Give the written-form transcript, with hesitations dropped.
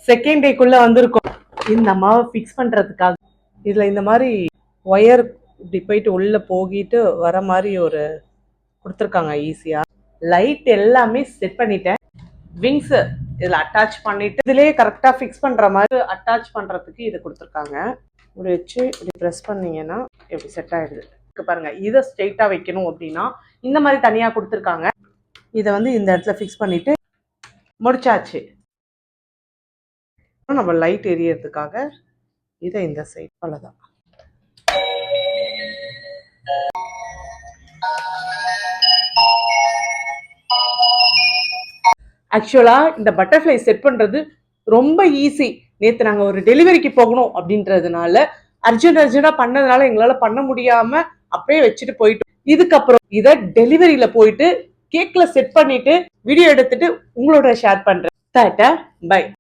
Second டேக்குள்ள வந்திருக்கும் இந்த மாவை ஃபிக்ஸ் பண்றதுக்காக. இதுல இந்த மாதிரி ஒயர் இப்படி போயிட்டு உள்ள போகிட்டு வர மாதிரி ஒரு கொடுத்துருக்காங்க ஈஸியா. லைட் எல்லாமே செட் பண்ணிட்டேன். விங்ஸ் இதுல அட்டாச் பண்ணிட்டு இதுலயே கரெக்டா ஃபிக்ஸ் பண்ற மாதிரி அட்டாச் பண்றதுக்கு இது கொடுத்துருக்காங்க. இப்படி வச்சு இப்படி ப்ரெஸ் பண்ணீங்கன்னா எப்படி செட் ஆயிடுது பாருங்க. இதை ஸ்ட்ரெயிட்டா வைக்கணும் அப்படின்னா இந்த மாதிரி தனியா கொடுத்துருக்காங்க. இதை வந்து இந்த இடத்துல ஃபிக்ஸ் பண்ணிட்டு முடிச்சாச்சு. நம்ம லைட் எரியறதுக்காக இதை இந்த சைட் அவ்வளவுதான். ஆக்சுவலா இந்த பட்டர்ஃப்ளை செட் பண்றது ரொம்ப ஈஸி. நேத்து நாங்க ஒரு டெலிவரிக்கு போகணும் அப்படின்றதுனால அர்ஜென்டா பண்ணதுனால எங்களால பண்ண முடியாம அப்படியே வச்சுட்டு போயிட்டோம். இதுக்கப்புறம் இதை டெலிவரியில போயிட்டு கேக்ல செட் பண்ணிட்டு வீடியோ எடுத்துட்டு உங்களோட ஷேர் பண்றேன். Tata bye.